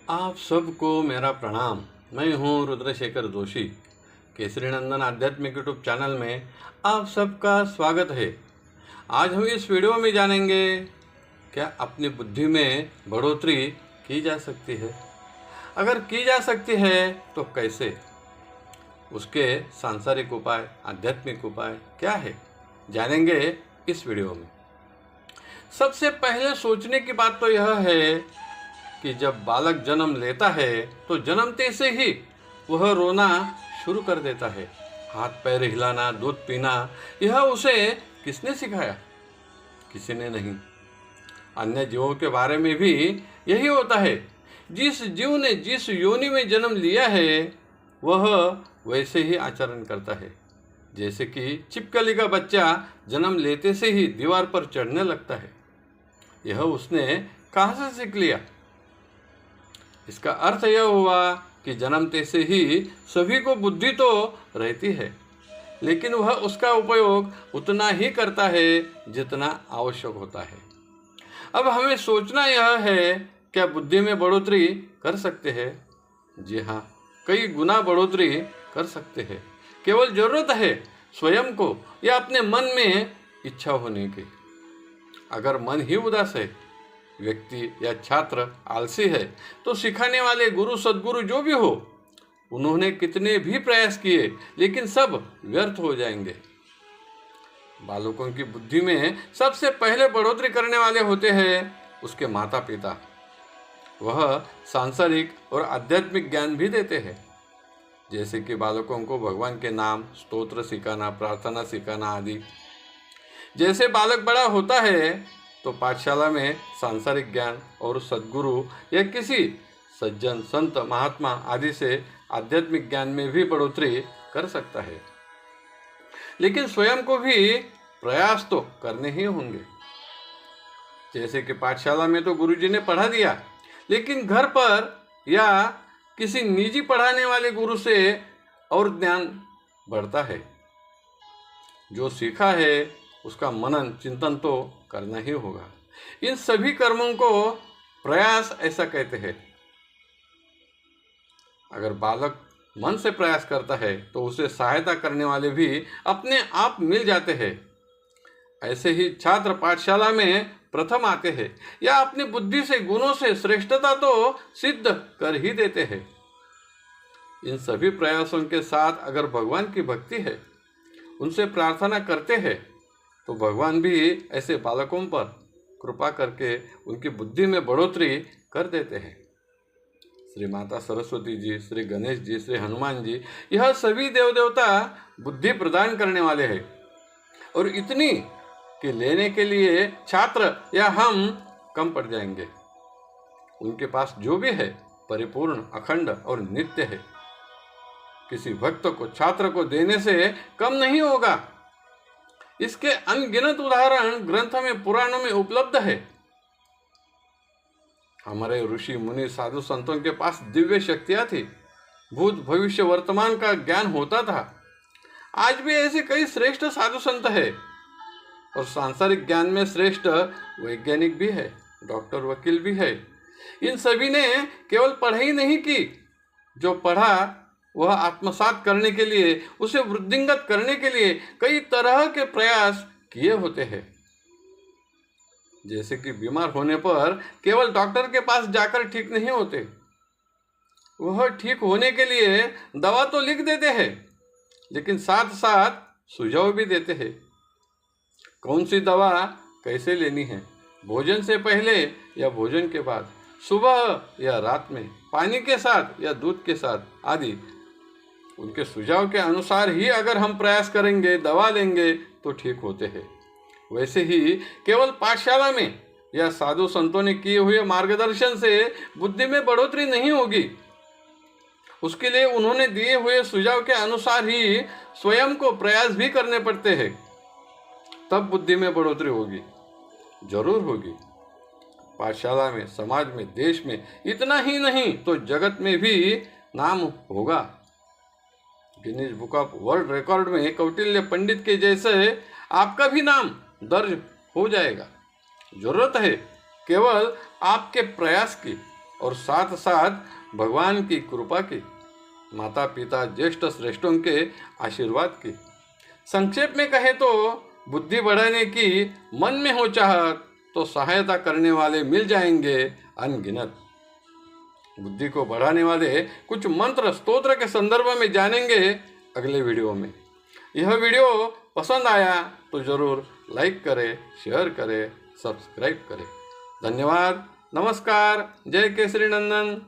आप सबको मेरा प्रणाम। मैं हूं रुद्रशेखर जोशी। केसरी नंदन आध्यात्मिक यूट्यूब चैनल में आप सबका स्वागत है। आज हम इस वीडियो में जानेंगे क्या अपनी बुद्धि में बढ़ोतरी की जा सकती है। अगर की जा सकती है तो कैसे, उसके सांसारिक उपाय, आध्यात्मिक उपाय क्या है, जानेंगे इस वीडियो में। सबसे पहले सोचने की बात तो यह है कि जब बालक जन्म लेता है तो जन्मते से ही वह रोना शुरू कर देता है। हाथ पैर हिलाना, दूध पीना, यह उसे किसने सिखाया? किसी ने नहीं। अन्य जीवों के बारे में भी यही होता है। जिस जीव ने जिस योनि में जन्म लिया है वह वैसे ही आचरण करता है। जैसे कि छिपकली का बच्चा जन्म लेते से ही दीवार पर चढ़ने लगता है। यह उसने कहाँ से सीख लिया? इसका अर्थ यह हुआ कि जन्मते से ही सभी को बुद्धि तो रहती है, लेकिन वह उसका उपयोग उतना ही करता है जितना आवश्यक होता है। अब हमें सोचना यह है, क्या बुद्धि में बढ़ोतरी कर सकते हैं? जी हाँ, कई गुना बढ़ोतरी कर सकते हैं। केवल जरूरत है स्वयं को या अपने मन में इच्छा होने की। अगर मन ही उदास है, व्यक्ति या छात्र आलसी है, तो सिखाने वाले गुरु सद्गुरु जो भी हो, उन्होंने कितने भी प्रयास किए लेकिन सब व्यर्थ हो जाएंगे। बालकों की बुद्धि में सबसे पहले बढ़ोतरी करने वाले होते हैं उसके माता पिता। वह सांसारिक और आध्यात्मिक ज्ञान भी देते हैं, जैसे कि बालकों को भगवान के नाम, स्तोत्र सिखाना, प्रार्थना सिखाना आदि। जैसे बालक बड़ा होता है तो पाठशाला में सांसारिक ज्ञान और सद्गुरु या किसी सज्जन, संत, महात्मा आदि से आध्यात्मिक ज्ञान में भी बढ़ोतरी कर सकता है। लेकिन स्वयं को भी प्रयास तो करने ही होंगे। जैसे कि पाठशाला में तो गुरुजी ने पढ़ा दिया, लेकिन घर पर या किसी निजी पढ़ाने वाले गुरु से और ज्ञान बढ़ता है। जो सीखा है उसका मनन चिंतन तो करना ही होगा। इन सभी कर्मों को प्रयास ऐसा कहते हैं। अगर बालक मन से प्रयास करता है तो उसे सहायता करने वाले भी अपने आप मिल जाते हैं। ऐसे ही छात्र पाठशाला में प्रथम आते हैं या अपनी बुद्धि से, गुणों से श्रेष्ठता तो सिद्ध कर ही देते हैं। इन सभी प्रयासों के साथ अगर भगवान की भक्ति है, उनसे प्रार्थना करते हैं, तो भगवान भी ऐसे बालकों पर कृपा करके उनकी बुद्धि में बढ़ोतरी कर देते हैं। श्री माता सरस्वती जी, श्री गणेश जी, श्री हनुमान जी, यह सभी देव देवता बुद्धि प्रदान करने वाले हैं। और इतनी कि लेने के लिए छात्र या हम कम पड़ जाएंगे। उनके पास जो भी है परिपूर्ण, अखंड और नित्य है। किसी भक्त को, छात्र को देने से कम नहीं होगा। इसके अनगिनत उदाहरण ग्रंथ में, पुराणों में उपलब्ध है। हमारे ऋषि मुनि, साधु संतों के पास दिव्य शक्तियां थी। भूत, भविष्य, वर्तमान का ज्ञान होता था। आज भी ऐसे कई श्रेष्ठ साधु संत है और सांसारिक ज्ञान में श्रेष्ठ वैज्ञानिक भी है, डॉक्टर, वकील भी है। इन सभी ने केवल पढ़ाई नहीं की। जो पढ़ा वह आत्मसात करने के लिए, उसे वृद्धिंगत करने के लिए कई तरह के प्रयास किए होते हैं। जैसे कि बीमार होने पर केवल डॉक्टर के पास जाकर ठीक नहीं होते। वह ठीक होने के लिए दवा तो लिख देते हैं, लेकिन साथ साथ सुझाव भी देते हैं। कौन सी दवा कैसे लेनी है, भोजन से पहले या भोजन के बाद, सुबह या रात में, पानी के साथ या दूध के साथ आदि। उनके सुझाव के अनुसार ही अगर हम प्रयास करेंगे, दवा लेंगे तो ठीक होते हैं। वैसे ही केवल पाठशाला में या साधु संतों ने किए हुए मार्गदर्शन से बुद्धि में बढ़ोतरी नहीं होगी। उसके लिए उन्होंने दिए हुए सुझाव के अनुसार ही स्वयं को प्रयास भी करने पड़ते हैं। तब बुद्धि में बढ़ोतरी होगी, जरूर होगी। पाठशाला में, समाज में, देश में, इतना ही नहीं तो जगत में भी नाम होगा। Guinness book of world record में कौटिल्य पंडित के जैसे आपका भी नाम दर्ज हो जाएगा। जरूरत है केवल आपके प्रयास की, और साथ साथ भगवान की कृपा की, माता पिता ज्येष्ठ श्रेष्ठों के आशीर्वाद की। संक्षेप में कहे तो बुद्धि बढ़ाने की मन में हो चाहत तो सहायता करने वाले मिल जाएंगे अनगिनत। बुद्धि को बढ़ाने वाले कुछ मंत्र स्तोत्र के संदर्भ में जानेंगे अगले वीडियो में। यह वीडियो पसंद आया तो ज़रूर लाइक करें, शेयर करें, सब्सक्राइब करें। धन्यवाद। नमस्कार। जय केसरी नंदन।